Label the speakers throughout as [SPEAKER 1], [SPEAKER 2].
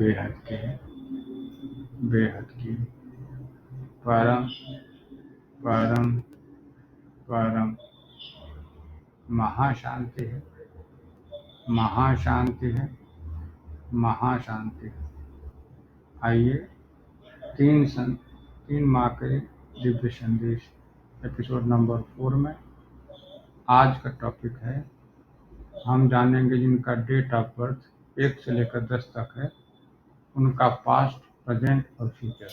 [SPEAKER 1] बेहद की, बेहद की, परम परम परम महाशांति है, महाशांति है, महाशांति है। आइए तीन माह के दिव्य संदेश एपिसोड नंबर 4 में आज का टॉपिक है, हम जानेंगे जिनका डेट ऑफ बर्थ 1 से लेकर 10 तक है, उनका पास्ट, प्रेजेंट और फ्यूचर।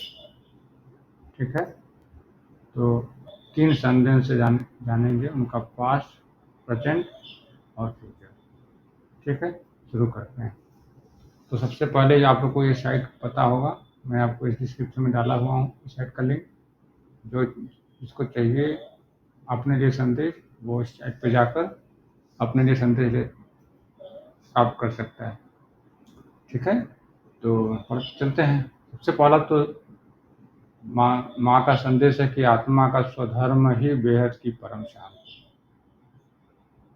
[SPEAKER 1] ठीक है, तो 3 संदेश से जानेंगे उनका पास्ट, प्रेजेंट और फ्यूचर। ठीक है, शुरू करते हैं। तो सबसे पहले आप लोग को ये साइट पता होगा, मैं आपको इस डिस्क्रिप्शन में डाला हुआ हूँ इस साइट का लिंक। जो जिसको चाहिए अपने लिए संदेश, वो इस साइट पे जाकर अपने लिए संदेश प्राप्त कर सकता है। ठीक है, तो चलते हैं। सबसे पहला तो माँ का संदेश है कि आत्मा का स्वधर्म ही बेहद की परम शांति।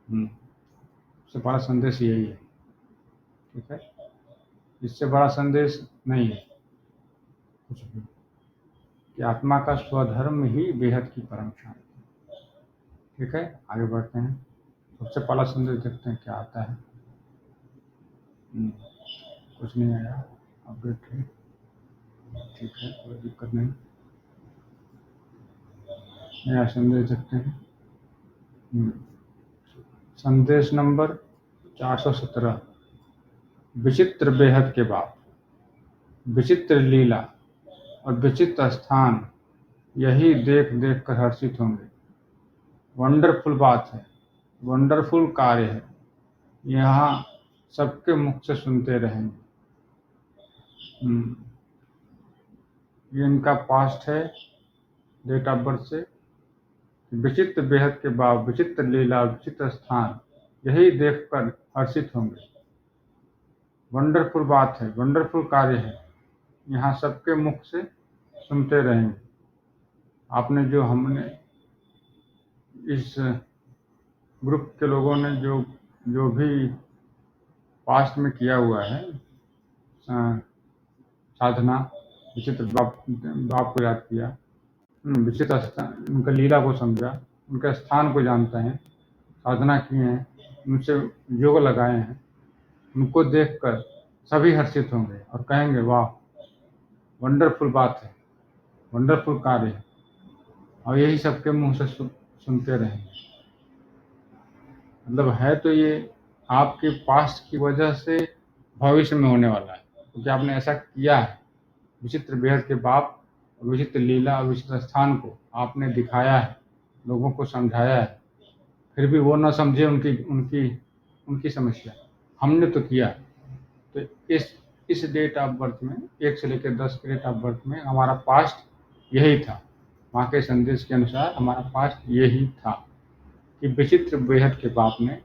[SPEAKER 1] सबसे बड़ा संदेश यही है। ठीक है, इससे बड़ा संदेश नहीं है कुछ भी, कि आत्मा का स्वधर्म ही बेहद की परम शांति। ठीक है, आगे बढ़ते हैं। सबसे पहला संदेश देखते हैं क्या आता है। कुछ नहीं आया, अपडेट है। ठीक है, कोई दिक्कत नहीं। नया संदेश देखते हैं। संदेश नंबर 417, विचित्र बेहद के बाप, विचित्र लीला और विचित्र स्थान, यही देख देख कर हर्षित होंगे। वंडरफुल बात है, वंडरफुल कार्य है, यहाँ सबके मुख से सुनते रहेंगे। ये इनका पास्ट है, डेट ऑफ बर्थ से। विचित्र बेहद के बाप, विचित्र लीला, विचित्र स्थान, यही देखकर हर्षित होंगे। वंडरफुल बात है, वंडरफुल कार्य है, यहाँ सबके मुख से सुनते रहेंगे। आपने जो हमने इस ग्रुप के लोगों ने जो भी पास्ट में किया हुआ है साधना, विचित्र बाप को याद किया, विचित्र स्थान, उनका लीला को समझा, उनके स्थान को जानते हैं, साधना की है, उनसे योग लगाए हैं, उनको देखकर सभी हर्षित होंगे और कहेंगे वाह, वंडरफुल बात है, वंडरफुल कार्य है, और यही सबके मुंह से सुनते रहेंगे। मतलब है तो ये आपके पास्ट की वजह से भविष्य में होने वाला है, क्योंकि आपने ऐसा किया है। विचित्र बेहद के बाप, विचित्र लीला और विचित्र स्थान को आपने दिखाया है, लोगों को समझाया है, फिर भी वो न समझे उनकी समस्या। हमने तो किया। तो इस डेट ऑफ बर्थ में 1 से लेकर 10 के डेट ऑफ बर्थ में हमारा पास्ट यही था। माँ के संदेश के अनुसार हमारा पास्ट यही था कि विचित्र बेहद के बाप ने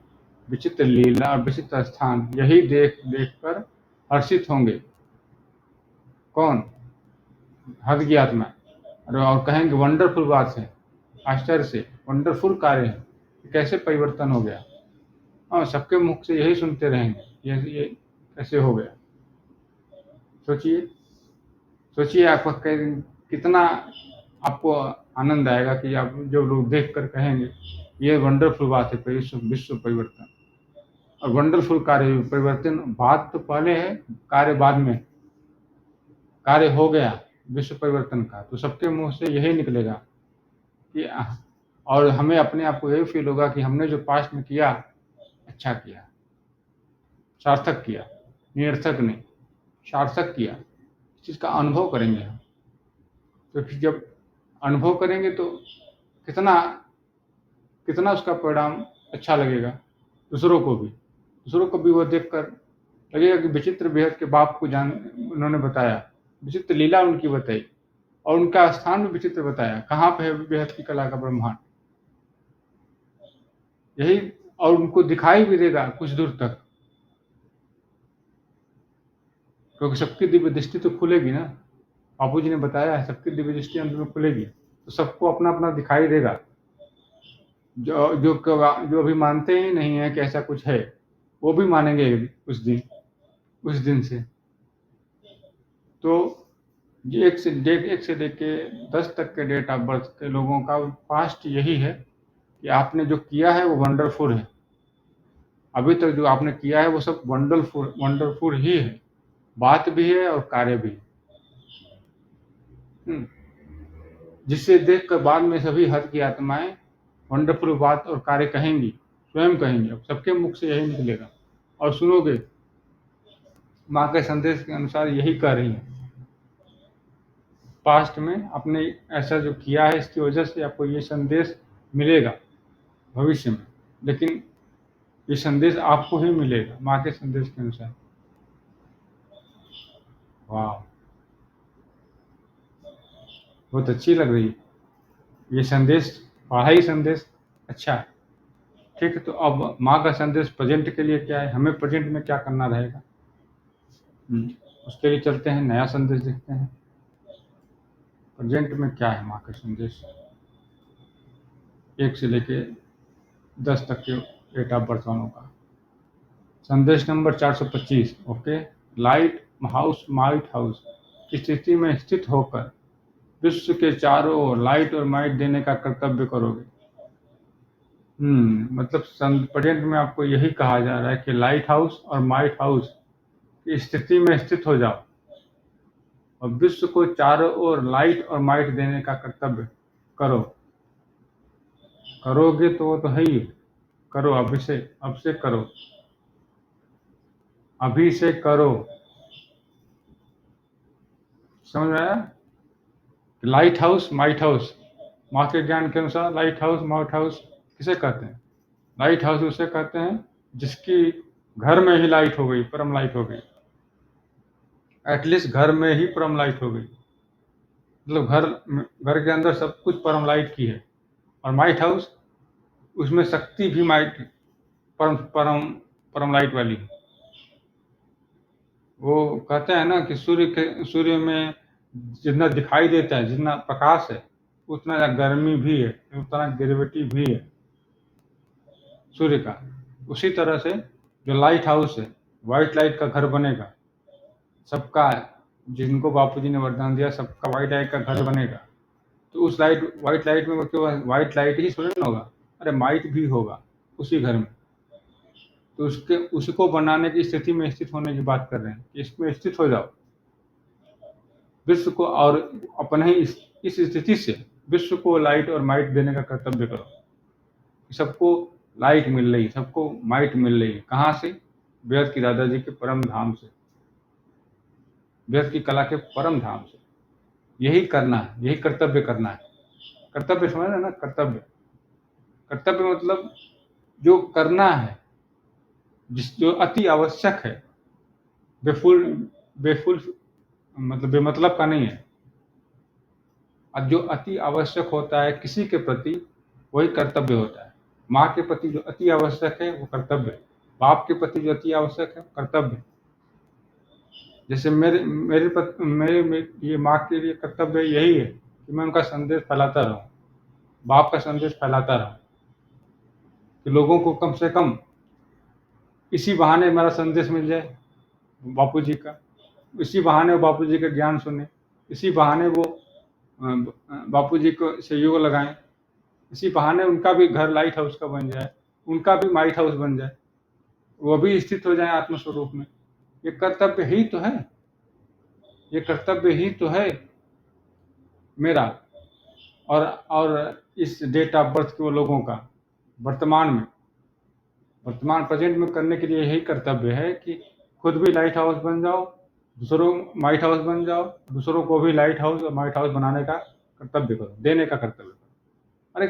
[SPEAKER 1] विचित्र लीला और विचित्र स्थान, यही देख देख कर हर्षित होंगे। कौन? हद की आत्मा। और कहेंगे वंडरफुल बात है, आश्चर्य से, वंडरफुल कार्य है, कैसे परिवर्तन हो गया। और सबके मुख से यही सुनते रहेंगे, ये कैसे हो गया। सोचिए आपको कितना आपको आनंद आएगा कि आप जो लोग देख कर कहेंगे ये वंडरफुल बात है, विश्व परिवर्तन। और वंडरफुल कार्य, परिवर्तन बात तो पहले है, कार्य बाद में। कार्य हो गया विश्व परिवर्तन का, तो सबके मुंह से यही निकलेगा कि और हमें अपने आप को यही फील होगा कि हमने जो पास्ट में किया अच्छा किया, सार्थक किया, निरर्थक नहीं, सार्थक किया। इस चीज़ का अनुभव करेंगे हम। तो फिर जब अनुभव करेंगे तो कितना उसका परिणाम अच्छा लगेगा दूसरों को भी वो देखकर लगेगा कि विचित्र बेहद के बाप को उन्होंने बताया, विचित्र लीला उनकी बताई, और उनका स्थान भी विचित्र बताया, कहाँ पे है बेहद की कला का ब्रह्मांड, यही। और उनको दिखाई भी देगा कुछ दूर तक, क्योंकि सबकी दिव्य दृष्टि तो खुलेगी ना। बापू जी ने बताया है, सबकी दिव्य दृष्टि अंत में खुलेगी, तो सबको अपना अपना दिखाई देगा। जो अभी मानते ही नहीं है कि ऐसा कुछ है, वो भी मानेंगे उस दिन से। तो ये एक से लेके 10 तक के डेट ऑफ बर्थ के लोगों का पास्ट यही है कि आपने जो किया है वो वंडरफुल है। अभी तक जो आपने किया है वो सब वंडरफुल वंडरफुल ही है, बात भी है और कार्य भी है। जिससे देखकर बाद में सभी हद की आत्माएं वंडरफुल बात और कार्य कहेंगी, स्वयं कहेंगी। अब सबके मुख से यही निकलेगा और सुनोगे माँ के संदेश के अनुसार यही कह रही है। पास्ट में आपने ऐसा जो किया है इसकी वजह से आपको ये संदेश मिलेगा भविष्य में, लेकिन ये संदेश आपको ही मिलेगा माँ के संदेश के अनुसार। वाह, बहुत अच्छी लग रही है ये संदेश, पढ़ा ही संदेश अच्छा है। ठीक है, तो अब माँ का संदेश प्रेजेंट के लिए क्या है, हमें प्रेजेंट में क्या करना रहेगा। उसके लिए चलते हैं, नया संदेश देखते हैं प्रेजेंट में क्या है माँ का संदेश। 1 से लेके 10 तक के डेट ऑफ बर्थ वालों का संदेश number 425। Okay, light house might house की स्थिति में स्थित होकर विश्व के चारों ओर लाइट और माइट देने का कर्तव्य करोगे। मतलब प्रेजेंट में आपको यही कहा जा रहा है कि लाइट हाउस और माइट हाउस की स्थिति में स्थित हो जाओ और विश्व को चारों ओर लाइट और माइट देने का कर्तव्य करो। करोगे तो वो तो है ही, करो अभी से, अब से करो, अभी से करो। समझ में आया? लाइट हाउस माइट हाउस, माँ के ज्ञान के अनुसार लाइट हाउस माइट हाउस किसे कहते हैं? लाइट हाउस उसे कहते हैं जिसकी घर में ही लाइट हो गई, परम लाइट हो गई। एटलीस्ट घर में ही परम लाइट हो गई, मतलब घर के अंदर सब कुछ परम लाइट की है। और माइट हाउस, उसमें शक्ति भी माइट परम परम परम लाइट वाली है। वो कहते हैं ना कि सूर्य में जितना दिखाई देता है, जितना प्रकाश है, उतना गर्मी भी है, उतना ग्रेविटी भी है सूर्य का। उसी तरह से जो लाइट हाउस है, व्हाइट लाइट का घर बनेगा सबका, जिनको बापूजी ने वरदान दिया सबका व्हाइट लाइट का घर बनेगा। तो उस व्हाइट लाइट में केवल व्हाइट लाइट ही थोड़ी ना होगा, अरे माइट भी होगा उसी घर में। तो उसको बनाने की स्थिति में स्थित होने की बात कर रहे हैं कि इसमें स्थित हो जाओ विश्व को, और अपने ही इस स्थिति से विश्व को लाइट और माइट देने का कर्तव्य करो। सबको लाइट मिल रही, सबको माइट मिल रही है। कहाँ से? बेहद की दादाजी के परम धाम से, बेहद की कला के परम धाम से। यही करना है, यही कर्तव्य करना है। कर्तव्य समझ रहे ना? कर्तव्य, कर्तव्य मतलब जो करना है, जो अति आवश्यक है, बेफुल बेफुल मतलब बेमतलब का नहीं है। अब जो अति आवश्यक होता है किसी के प्रति, वही कर्तव्य होता है। माँ के प्रति जो अति आवश्यक है वो कर्तव्य है, बाप के प्रति जो अति आवश्यक है कर्तव्य। जैसे मेरे ये माँ के लिए कर्तव्य यही है कि मैं उनका संदेश फैलाता रहूं, बाप का संदेश फैलाता रहूं, कि लोगों को कम से कम इसी बहाने मेरा संदेश मिल जाए बापूजी का, इसी बहाने वो बापूजी का ज्ञान सुने, इसी बहाने वो बापूजी को सहयोग लगाएं, इसी बहाने उनका भी घर लाइट हाउस का बन जाए, उनका भी माइट हाउस बन जाए, वो भी स्थित हो जाए आत्मस्वरूप में। ये कर्तव्य ही तो है, ये कर्तव्य ही तो है मेरा और इस डेट ऑफ बर्थ के वो लोगों का वर्तमान प्रेजेंट में करने के लिए यही कर्तव्य है कि खुद भी लाइट हाउस बन जाओ, दूसरों माइट हाउस बन जाओ, दूसरों को भी लाइट हाउस और माइट हाउस बनाने का कर्तव्य करो, देने का कर्तव्य करो। अरे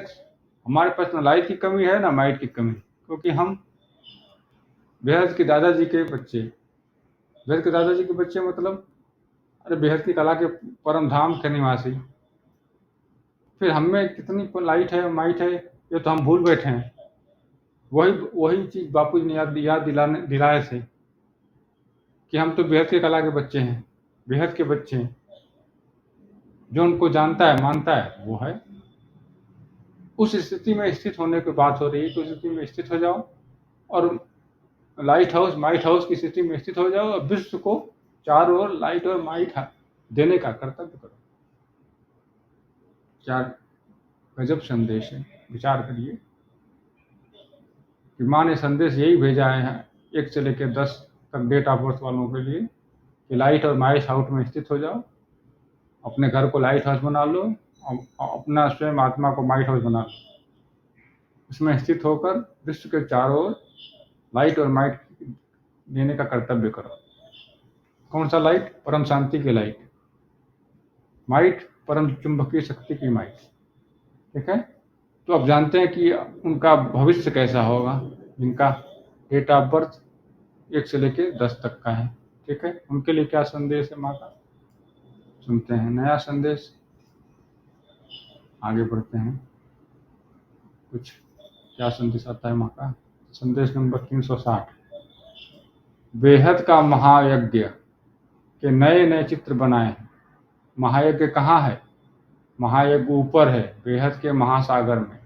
[SPEAKER 1] हमारे पास ना लाइट की कमी है ना माइट की कमी, क्योंकि हम बेहद के दादाजी के बच्चे, बेहद के दादाजी के बच्चे मतलब अरे बेहद की कला के परम धाम के निवासी। फिर हम में कितनी लाइट है माइट है ये तो हम भूल बैठे हैं। वही वही चीज बापू जी ने याद दिलाए थे कि हम तो बेहद की कला के बच्चे हैं, बेहद के बच्चे हैं। जो उनको जानता है मानता है वो है। उस स्थिति में स्थित होने की बात हो रही है, तो उस स्थिति में स्थित हो जाओ और लाइट हाउस माइट हाउस की स्थिति में स्थित हो जाओ और विश्व को चारों ओर लाइट और माइट देने का कर्तव्य करो। क्या गजब संदेश है, विचार करिए कि माँ ने संदेश यही भेजा है 1 से लेकर 10 तक डेट ऑफ बर्थ वालों के लिए कि लाइट और माइस हाउस में स्थित हो जाओ, अपने घर को लाइट हाउस बना लो, अपना स्वयं आत्मा को माइट हाउस बना लो, उसमें स्थित होकर विश्व के चारों ओर लाइट और माइट देने का कर्तव्य करो। कौन सा लाइट? परम शांति की लाइट, माइट परम चुंबकीय शक्ति की माइट। ठीक है, तो अब जानते हैं कि उनका भविष्य कैसा होगा, जिनका डेट ऑफ बर्थ 1 से लेके 10 तक का है। ठीक है, उनके लिए क्या संदेश है माँ का, सुनते हैं नया संदेश, आगे बढ़ते हैं। कुछ क्या संदेश आता है माँ का। संदेश नंबर 360, बेहद का महायज्ञ के नए नए चित्र बनाए हैं। महायज्ञ कहाँ है? महायज्ञ ऊपर है, बेहद के महासागर में।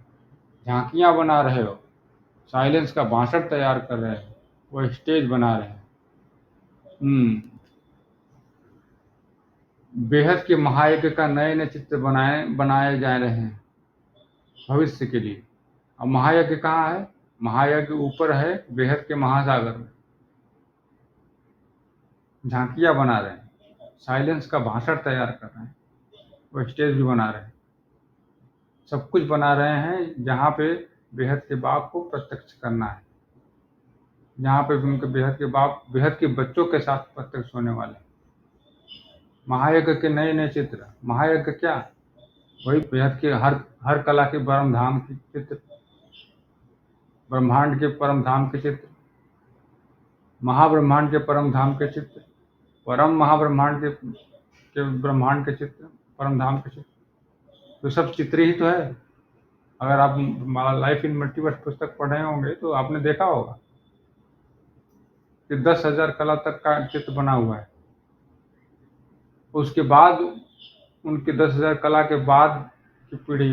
[SPEAKER 1] झांकियाँ बना रहे हो, साइलेंस का भाषण तैयार कर रहे हो, वो स्टेज बना रहे हैं। बेहद के महायज्ञ का नए नए चित्र बनाए जा रहे हैं भविष्य के लिए। अब महायज्ञ कहाँ है? महायज्ञ ऊपर है, बेहद के महासागर में। झांकियाँ बना रहे हैं, साइलेंस का भाषण तैयार कर रहे हैं, वो स्टेज भी बना रहे हैं, सब कुछ बना रहे हैं जहाँ पे बेहद के बाप को प्रत्यक्ष करना है, जहाँ पे उनके बेहद के बाप बेहद के बच्चों के साथ प्रत्यक्ष होने वाले। महायज्ञ के नए नए चित्र। महायज्ञ क्या? वही बेहद के हर कला के परम धाम के चित्र, ब्रह्मांड के परम धाम के चित्र, महाब्रह्मांड के परम धाम के चित्र, परम महाब्रह्मांड के ब्रह्मांड के चित्र, परम धाम के चित्र, तो सब चित्र ही तो है। अगर आप लाइफ इन मल्टीवर्स पुस्तक पढ़े होंगे तो आपने देखा होगा कि 10,000 कला तक का चित्र बना हुआ है। उसके बाद उनके 10,000 कला के बाद की पीढ़ी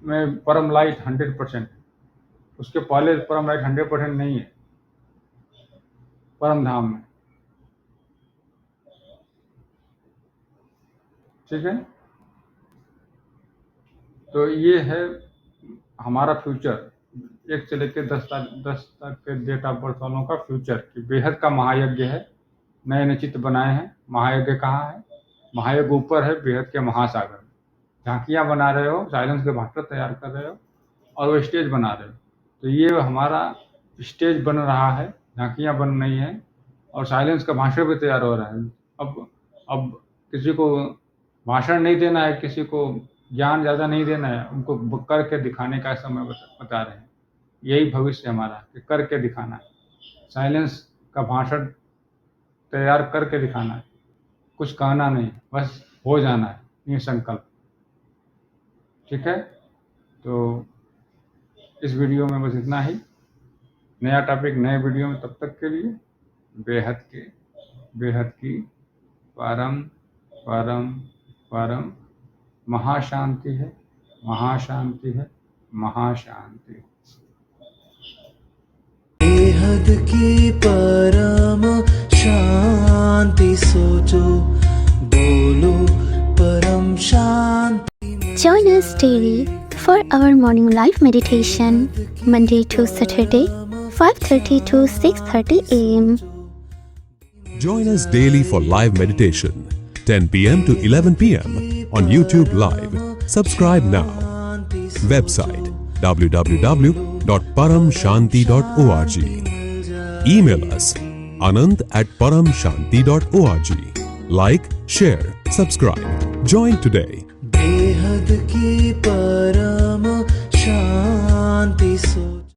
[SPEAKER 1] में परम लाइट 100%, उसके पहले परम लाइट 100% नहीं है परम धाम में। ठीक है, तो ये है हमारा फ्यूचर, 1 से लेकर 10 तक के डेट ऑफ बर्थ वालों का फ्यूचर कि बेहद का महायज्ञ है, नए नए चित्र बनाए हैं। महायज्ञ कहाँ है? महायज्ञ ऊपर है, बेहद के महासागर में। झांकियाँ बना रहे हो, साइलेंस के भाषण तैयार कर रहे हो, और वो स्टेज बना रहे हो। तो ये हमारा स्टेज बन रहा है, झांकियाँ बन रही हैं, और साइलेंस का भाषण भी तैयार हो रहा है। अब किसी को भाषण नहीं देना है, किसी को ज्ञान ज़्यादा नहीं देना है, उनको करके दिखाने का समय बता रहे हैं। यही भविष्य हमारा कि करके दिखाना है, साइलेंस का भाषण तैयार करके दिखाना है, कुछ कहना नहीं, बस हो जाना है, ये संकल्प। ठीक है, तो इस वीडियो में बस इतना ही। नया टॉपिक नए वीडियो में, तब तक के लिए बेहद की परम परम परम महाशांति है, महाशांति है, महाशांति।
[SPEAKER 2] बेहद की परम शांति सोचो, बोलो परम शांति।
[SPEAKER 3] Join us daily for our morning live meditation, Monday to Saturday, 5:30 to 6:30 a.m.
[SPEAKER 4] Join us daily for live meditation, 10 p.m. to 11 p.m. on YouTube Live. Subscribe now. Website www.paramshanti.org. Email us anant@paramshanti.org. Like, share, subscribe. Join today.
[SPEAKER 2] बेहद की परम शांति सो